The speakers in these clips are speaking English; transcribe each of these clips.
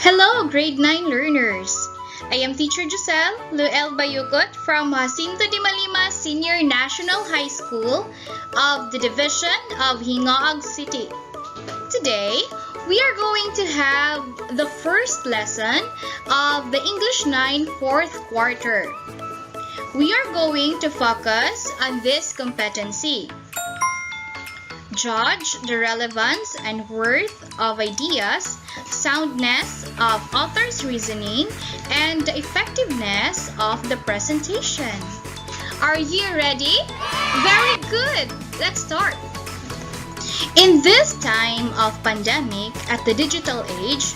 Hello, grade 9 learners! I am teacher Jucel, Bayucot from Jacinto de Malima Senior National High School of the Division of Hingaog City. Today, we are going to have the first lesson of the English 9 4th quarter. We are going to focus on this competency. Judge the relevance and worth of ideas, soundness of author's reasoning, and the effectiveness of the presentation. Are you ready? Very good! Let's start. In this time of pandemic at the digital age,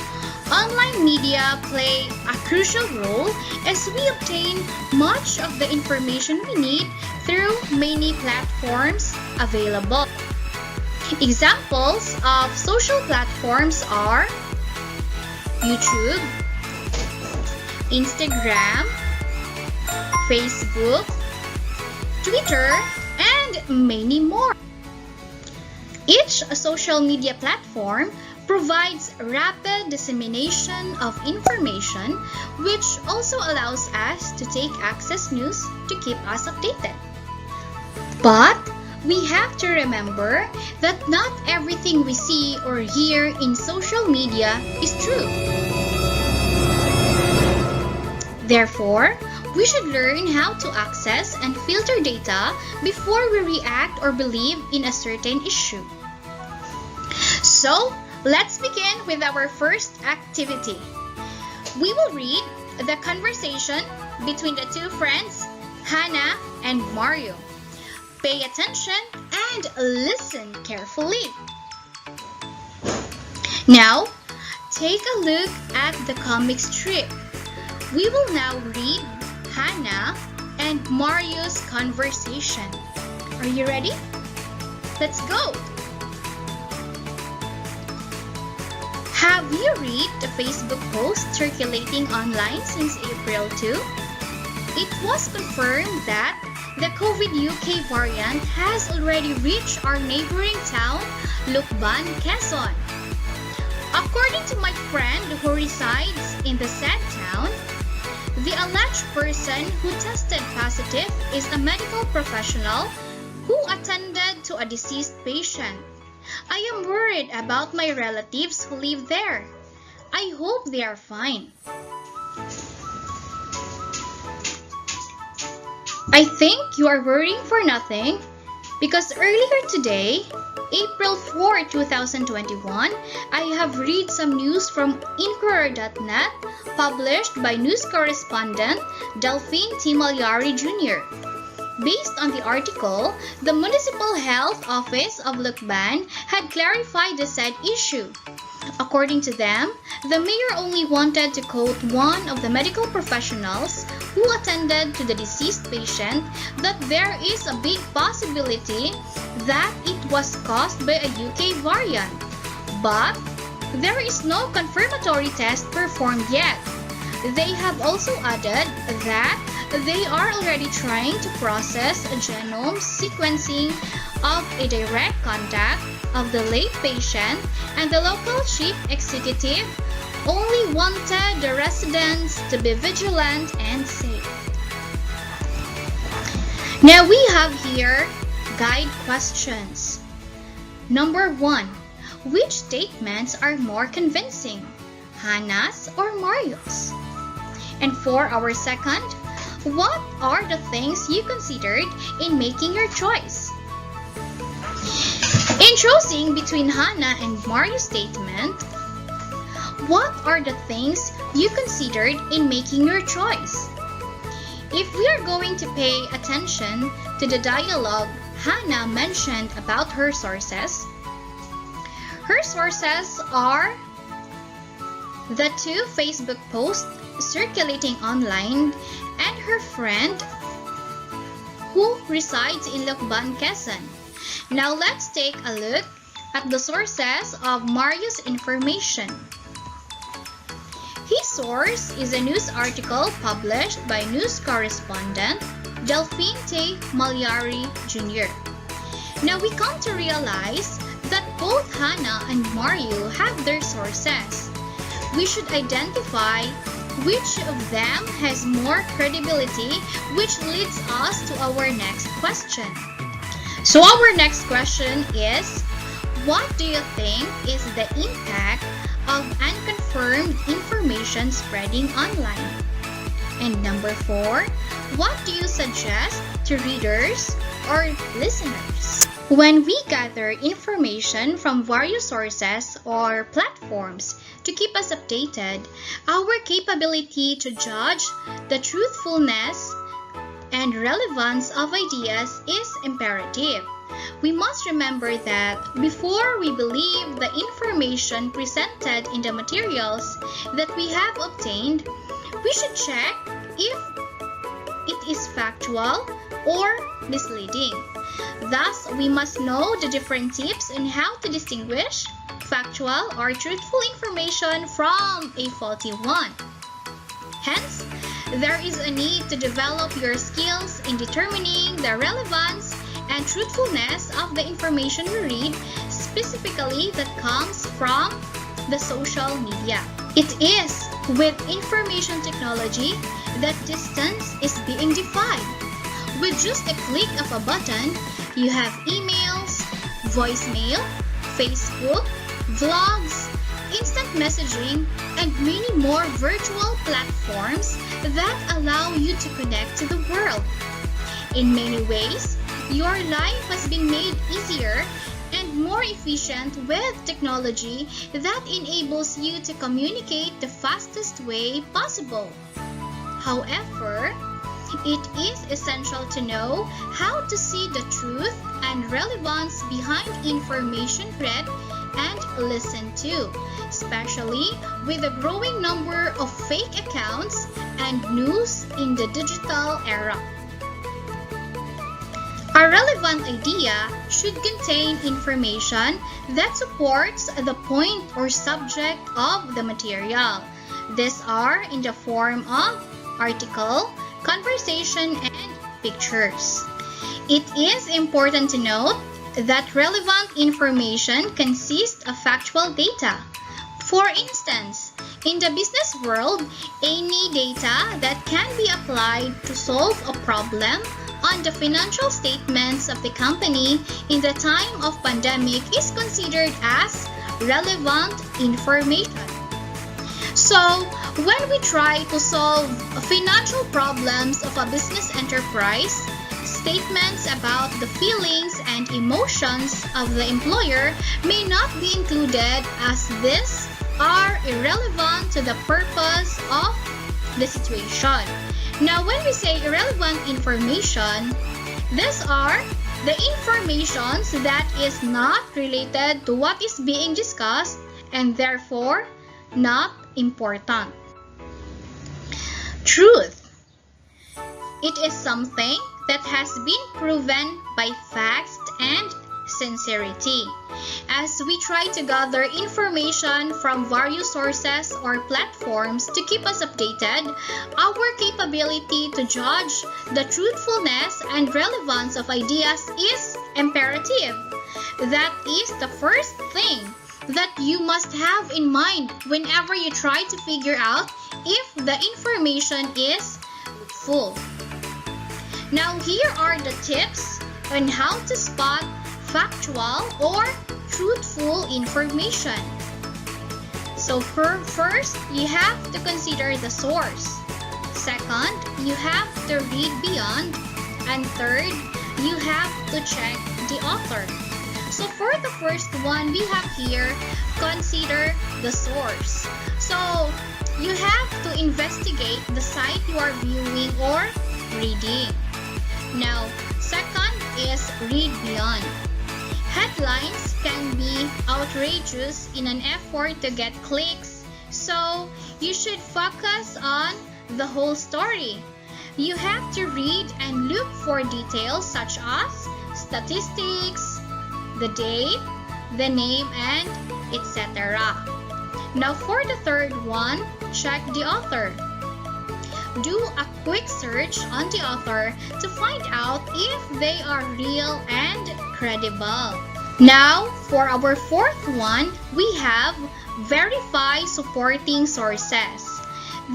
online media play a crucial role as we obtain much of the information we need through many platforms available. Examples of social platforms are YouTube, Instagram, Facebook, Twitter, and many more. Each social media platform provides rapid dissemination of information, which also allows us to take access news to keep us updated. But we have to remember that not everything we see or hear in social media is true. Therefore, we should learn how to access and filter data before we react or believe in a certain issue. So, let's begin with our first activity. We will read the conversation between the two friends, Hannah and Mario. Pay attention and listen carefully. Now, take a look at the comic strip. We will now read Hannah and Mario's conversation. Are you ready? Let's go! Have you read the Facebook post circulating online since April 2? It was confirmed that the COVID UK variant has already reached our neighboring town, Lucban, Quezon. According to my friend who resides in the said town, the alleged person who tested positive is a medical professional who attended to a deceased patient. I am worried about my relatives who live there. I hope they are fine. I think you are worrying for nothing because earlier today, April 4, 2021, I have read some news from Inquirer.net published by news correspondent Delphine T. Malyari Jr. Based on the article, the Municipal Health Office of Lucban had clarified the said issue. According to them, the mayor only wanted to quote one of the medical professionals who attended to the deceased patient that there is a big possibility that it was caused by a UK variant. But there is no confirmatory test performed yet. They have also added that they are already trying to process a genome sequencing of a direct contact of the late patient, and the local chief executive only wanted the residents to be vigilant and safe. Now we have here guide questions. Number 1. Which statements are more convincing, Hannah's or Mario's? And for our second, what are the things you considered in making your choice? In choosing between Hannah and Mario's statement, what are the things you considered in making your choice? If we are going to pay attention to the dialogue Hannah mentioned about her sources are the two Facebook posts circulating online and her friend who resides in Lucban, Quezon. Now let's take a look at the sources of Mario's information. His source is a news article published by news correspondent Delphine T. Malyari Jr. Now we come to realize that both Hannah and Mario have their sources. we should identify which of them has more credibility, which leads us to our next question. So our next question is, what do you think is the impact of unconfirmed information spreading online? And number 4, what do you suggest to readers or listeners? When we gather information from various sources or platforms to keep us updated, our capability to judge the truthfulness and relevance of ideas is imperative. We must remember that before we believe the information presented in the materials that we have obtained, we should check if it is factual or misleading. Thus, we must know the different tips on how to distinguish factual or truthful information from a faulty one. Hence, there is a need to develop your skills in determining the relevance and truthfulness of the information you read, specifically that comes from the social media. It is with information technology that distance is being defied. With just a click of a button, you have emails, voicemail, Facebook, vlogs, instant messaging, and many more virtual platforms that allow you to connect to the world. In many ways, your life has been made easier and more efficient with technology that enables you to communicate the fastest way possible. However, it is essential to know how to see the truth and relevance behind information read and listened to, especially with the growing number of fake accounts and news in the digital era. A relevant idea should contain information that supports the point or subject of the material. These are in the form of article, conversation, and pictures. It is important to note that relevant information consists of factual data. For instance, in the business world, any data that can be applied to solve a problem on the financial statements of the company in the time of pandemic is considered as relevant information. So, when we try to solve financial problems of a business enterprise, statements about the feelings and emotions of the employer may not be included, as these are irrelevant to the purpose of the situation. Now, when we say irrelevant information, these are the informations that is not related to what is being discussed and therefore not important. Truth. It is something that has been proven by facts and sincerity. As we try to gather information from various sources or platforms to keep us updated, our capability to judge the truthfulness and relevance of ideas is imperative. That is the first thing that you must have in mind whenever you try to figure out if the information is full. Now, here are the tips on how to spot factual or truthful information. So first, you have to consider the source. Second, you have to read beyond. And third, you have to check the author. So for the first one, we have here, consider the source. So you have to investigate the site you are viewing or reading. Now, second is read beyond. Headlines can be outrageous in an effort to get clicks, so you should focus on the whole story. You have to read and look for details such as statistics, the date, the name, and etc. Now for the third one, check the author. Do a quick search on the author to find out if they are real and credible. Now, for our fourth one, we have verify supporting sources.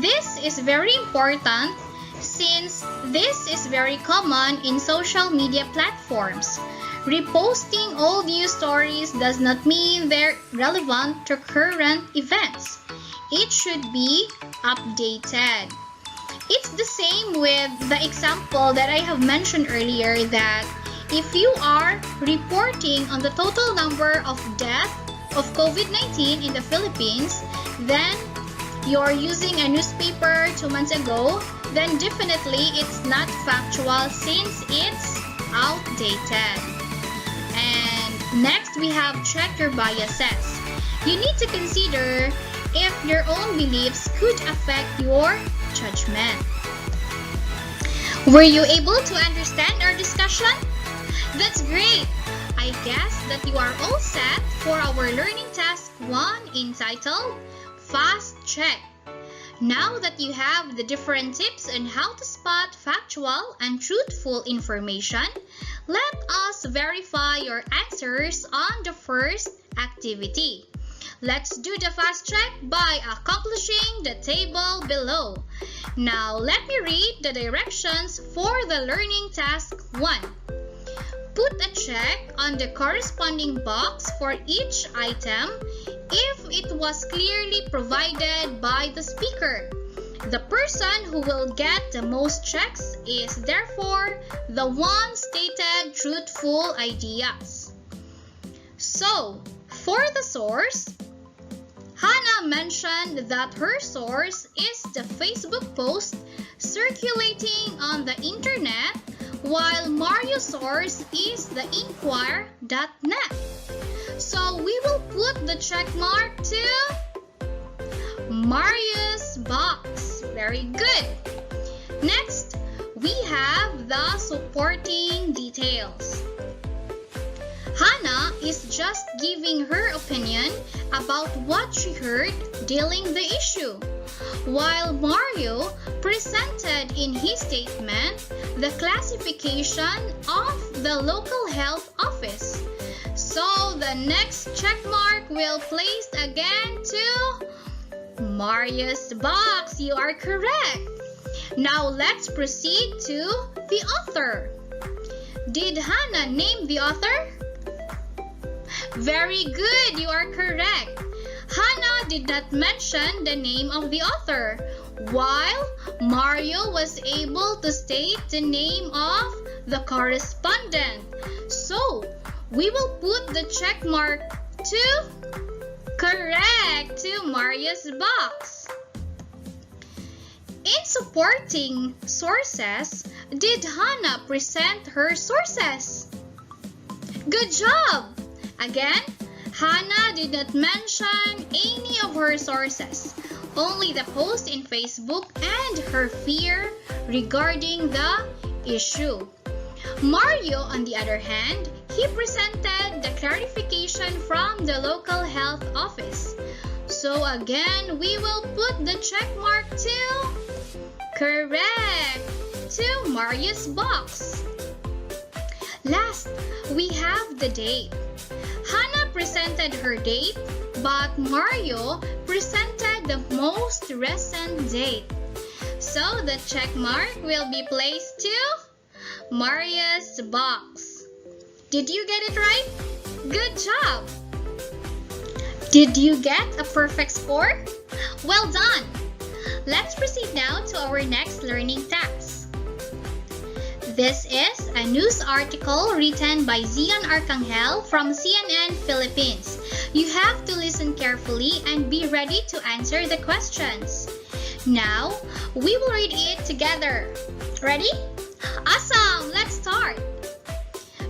This is very important since this is very common in social media platforms. Reposting old news stories does not mean they're relevant to current events. It should be updated. It's the same with the example that I have mentioned earlier, that if you are reporting on the total number of deaths of COVID-19 in the Philippines, then you're using a newspaper 2 months ago, then definitely it's not factual since it's outdated. And next we have check your biases. You need to consider if your own beliefs could affect your judgment. Were you able to understand our discussion? That's great! I guess that you are all set for our learning task 1 entitled Fast Check. Now that you have the different tips on how to spot factual and truthful information, let us verify your answers on the first activity. Let's do the fast check by accomplishing the table below. Now let me read the directions for the learning task 1. Put a check on the corresponding box for each item if it was clearly provided by the speaker. The person who will get the most checks is therefore the one stated truthful ideas. So, for the source, Hannah mentioned that her source is the Facebook post circulating on the internet, while Mario's source is the Inquire.net. So we will put the check mark to Mario's box. Very good. Next, we have the supporting details. Hannah is just giving her opinion about what she heard dealing the issue, while Mario presented in his statement the classification of the local health office. So the next check mark will place again to Mario's box. You are correct. Now let's proceed to the author. Did Hannah name the author? Very good, you are correct. Hannah did not mention the name of the author, while Mario was able to state the name of the correspondent. So, we will put the check mark to correct to Mario's box. In supporting sources, did Hannah present her sources? Good job! Again, Hannah did not mention any of her sources, only the post in Facebook and her fear regarding the issue. Mario, on the other hand, he presented the clarification from the local health office. So again, we will put the check mark to correct to Mario's box. Last, we have the date. Hannah presented her date, but Mario presented the most recent date. So the check mark will be placed to Mario's box. Did you get it right? Good job! Did you get a perfect score? Well done! Let's proceed now to our next learning task. This is a news article written by Zian Arcangel from CNN Philippines. You have to listen carefully and be ready to answer the questions. Now, we will read it together. Ready? Awesome! Let's start!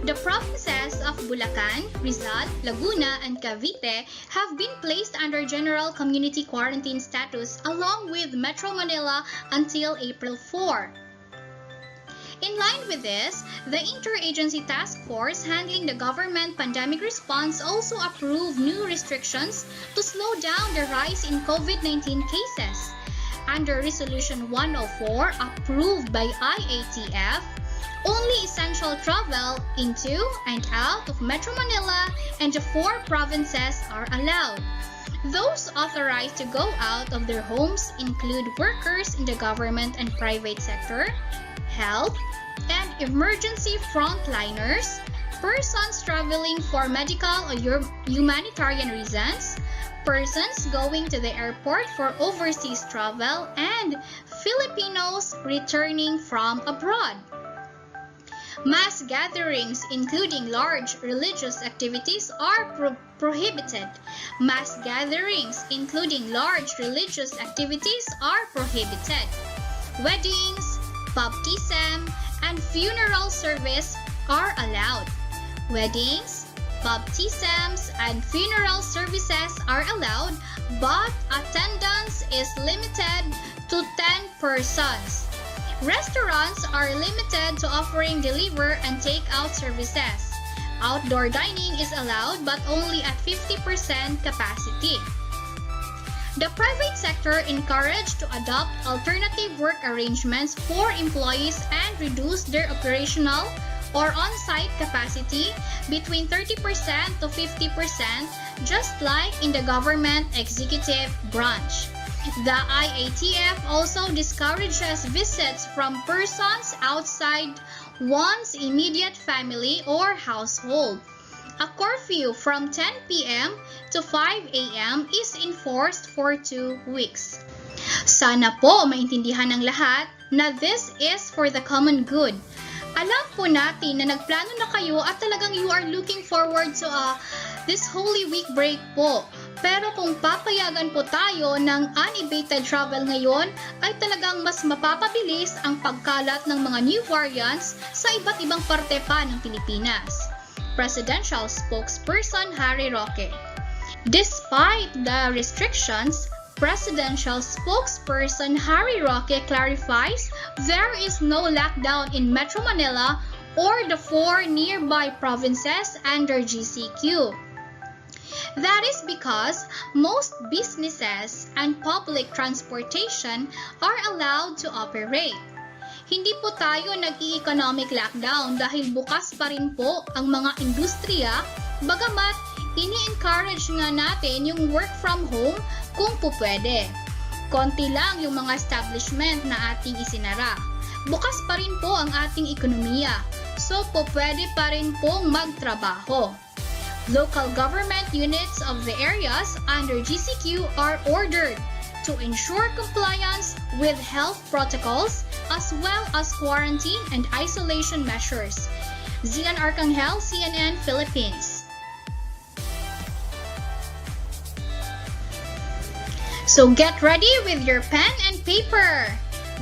The provinces of Bulacan, Rizal, Laguna, and Cavite have been placed under general community quarantine status along with Metro Manila until April 4. In line with this, the Interagency Task Force handling the government pandemic response also approved new restrictions to slow down the rise in COVID-19 cases. Under Resolution 104 approved by IATF, only essential travel into and out of Metro Manila and the 4 provinces are allowed. Those authorized to go out of their homes include workers in the government and private sector, health and emergency frontliners, persons traveling for medical or humanitarian reasons, persons going to the airport for overseas travel, and Filipinos returning from abroad. Mass gatherings, including large religious activities, are prohibited. Mass gatherings, including large religious activities, are prohibited. Weddings, baptism, and funeral service are allowed. Weddings, baptisms, and funeral services are allowed, but attendance is limited to 10 persons. Restaurants are limited to offering deliver and take-out services. Outdoor dining is allowed but only at 50% capacity. The private sector encouraged to adopt alternative work arrangements for employees and reduce their operational or on-site capacity between 30% to 50%, just like in the government executive branch. The IATF also discourages visits from persons outside one's immediate family or household. A curfew from 10 p.m. to 5 a.m. is enforced for 2 weeks. Sana po maintindihan ng lahat na this is for the common good. Alam po natin na nagplano na kayo at talagang you are looking forward to this Holy Week break po. Pero kung papayagan po tayo ng unabated travel ngayon, ay talagang mas mapapabilis ang pagkalat ng mga new variants sa iba't ibang parte pa ng Pilipinas. Presidential spokesperson Harry Roque. Despite the restrictions, Presidential spokesperson Harry Roque clarifies there is no lockdown in Metro Manila or the 4 nearby provinces under GCQ. That is because most businesses and public transportation are allowed to operate. Hindi po tayo nag-i-economic lockdown dahil bukas pa rin po ang mga industriya, bagamat ini-encourage nga natin yung work from home kung po pwede. Konti lang yung mga establishment na ating isinara. Bukas pa rin po ang ating ekonomiya, so po pwede pa rin pong magtrabaho. Local government units of the areas under GCQ are ordered to ensure compliance with health protocols as well as quarantine and isolation measures. Zian Arcangel, CNN Philippines. So get ready with your pen and paper.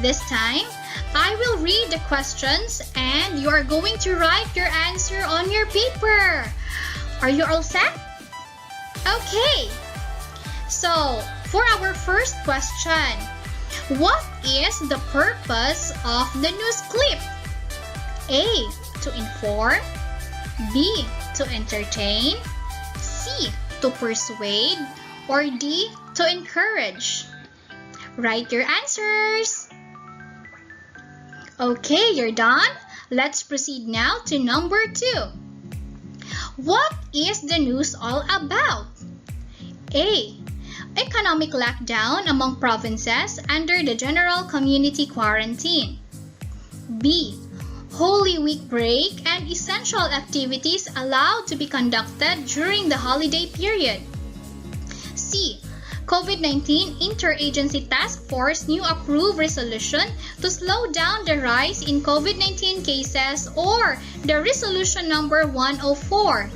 This time, I will read the questions and you are going to write your answer on your paper. Are you all set? Okay. So, for our first question, what is the purpose of the news clip? A. To inform. B. To entertain. C. To persuade. Or D. To encourage. Write your answers. Okay, you're done. Let's proceed now to number 2. What is the news all about? A. Economic lockdown among provinces under the general community quarantine. B. Holy Week break and essential activities allowed to be conducted during the holiday period. C. COVID-19 Interagency Task Force new approved resolution to slow down the rise in COVID-19 cases or the resolution number 104.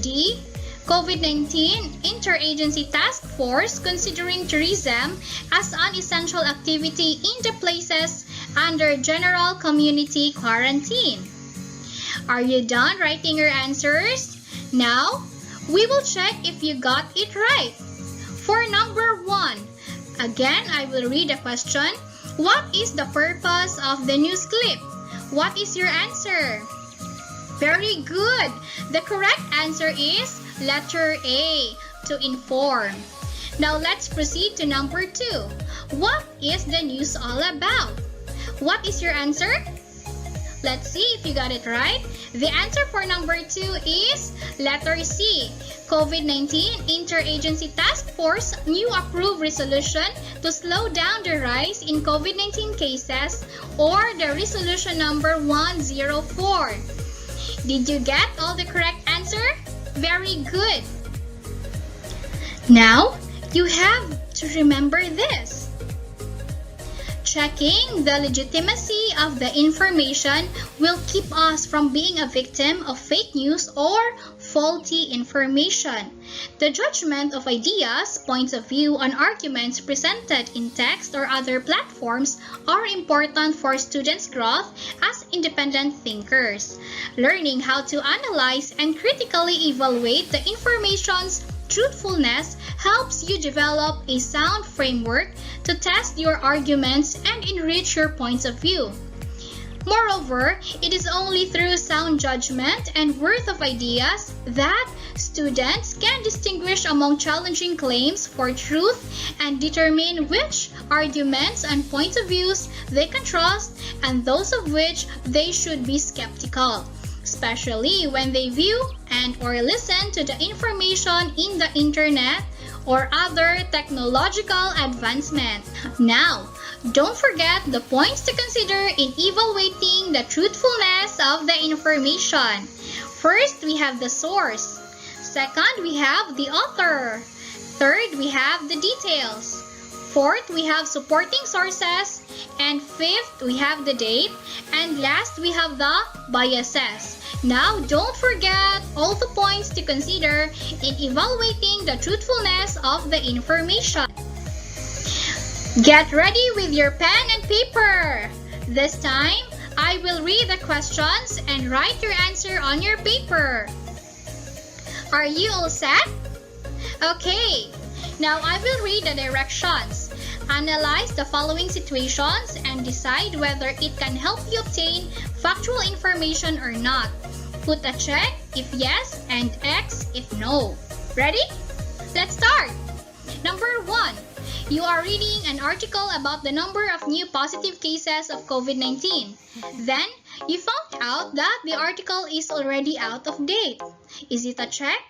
D. COVID-19 Interagency Task Force considering tourism as an essential activity in the places under general community quarantine. Are you done writing your answers? Now, we will check if you got it right. For number 1, again, I will read the question. What is the purpose of the news clip? What is your answer? Very good. The correct answer is letter A, to inform. Now let's proceed to number 2. What is the news all about? What is your answer? Let's see if you got it right. The answer for number 2 is letter C. COVID-19 Interagency Task Force new approved resolution to slow down the rise in COVID-19 cases, or the resolution number 104. Did you get all the correct answer? Very good. Now, you have to remember this. Checking the legitimacy of the information will keep us from being a victim of fake news or faulty information. The judgment of ideas, points of view, and arguments presented in text or other platforms are important for students' growth as independent thinkers. Learning how to analyze and critically evaluate the information's truthfulness helps you develop a sound framework to test your arguments and enrich your points of view. Moreover, it is only through sound judgment and worth of ideas that students can distinguish among challenging claims for truth and determine which arguments and points of views they can trust and those of which they should be skeptical, especially when they view and or listen to the information in the internet or other technological advancement. Now, don't forget the points to consider in evaluating the truthfulness of the information. First, we have the source. Second, we have the author. Third, we have the details. Fourth, we have supporting sources. And fifth, we have the date. And last, we have the biases. Now, don't forget all the points to consider in evaluating the truthfulness of the information. Get ready with your pen and paper. This time, I will read the questions and write your answer on your paper. Are you all set? Okay, now I will read the directions. Analyze the following situations and decide whether it can help you obtain factual information or not. Put a check if yes and X if no. Ready? Let's start. Number 1. You are reading an article about the number of new positive cases of COVID-19. Then, you found out that the article is already out of date. Is it a check?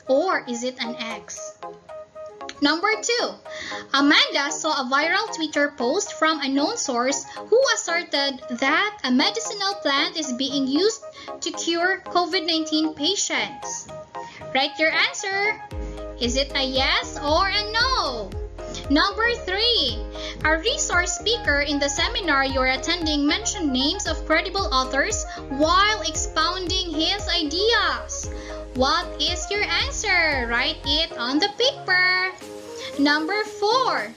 Or is it an X? Number 2. Amanda saw a viral Twitter post from a known source who asserted that a medicinal plant is being used to cure COVID-19 patients. Write your answer. Is it a yes or a no? Number 3. A resource speaker in the seminar you're attending mentioned names of credible authors while expounding his ideas. What is your answer? Write it on the paper. Number 4.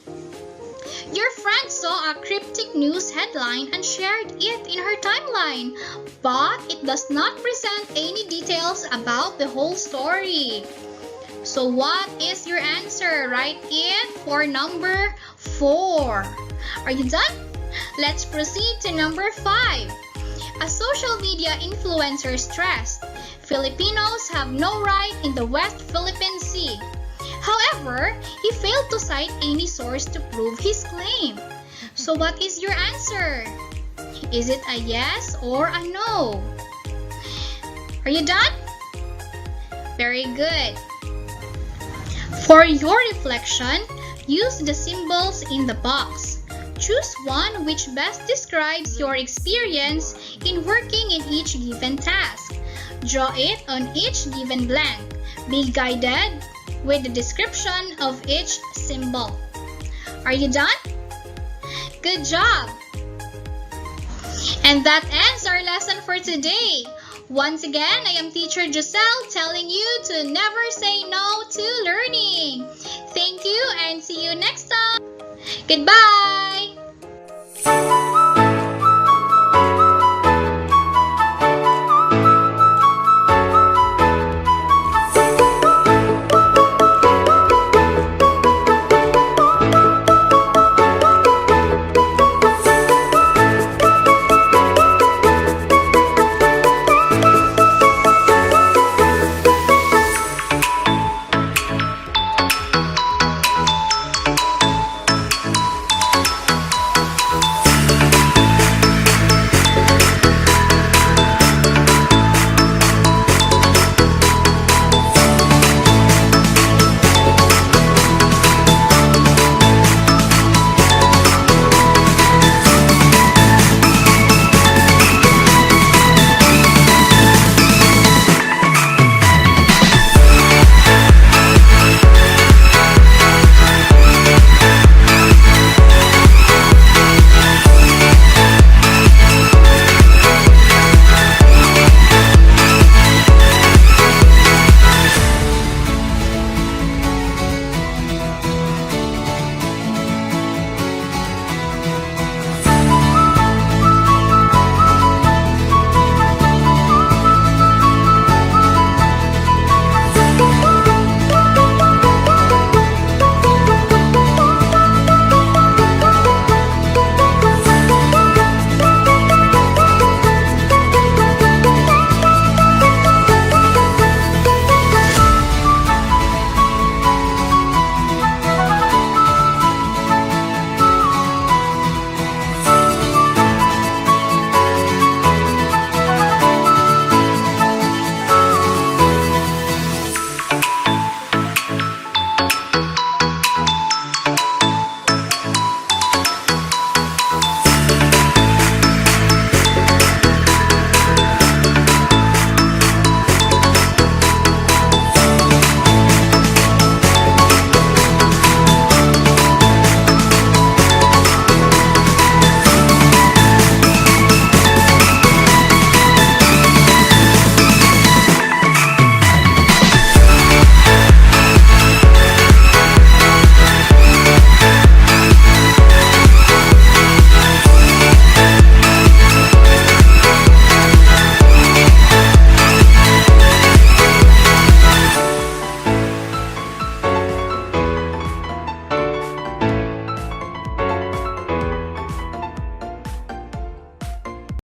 Your friend saw a cryptic news headline and shared it in her timeline, but it does not present any details about the whole story. So what is your answer? Write it for number 4. Are you done? Let's proceed to number 5. A social media influencer stressed Filipinos have no right in the West Philippine Sea. However, he failed to cite any source to prove his claim. So what is your answer? Is it a yes or a no? Are you done? Very good. For your reflection, use the symbols in the box. Choose one which best describes your experience in working in each given task. Draw it on each given blank. Be guided with the description of each symbol. Are you done? Good job! And that ends our lesson for today. Once again, I am Teacher Jucel telling you to never say no to learning. Thank you and see you next time. Goodbye!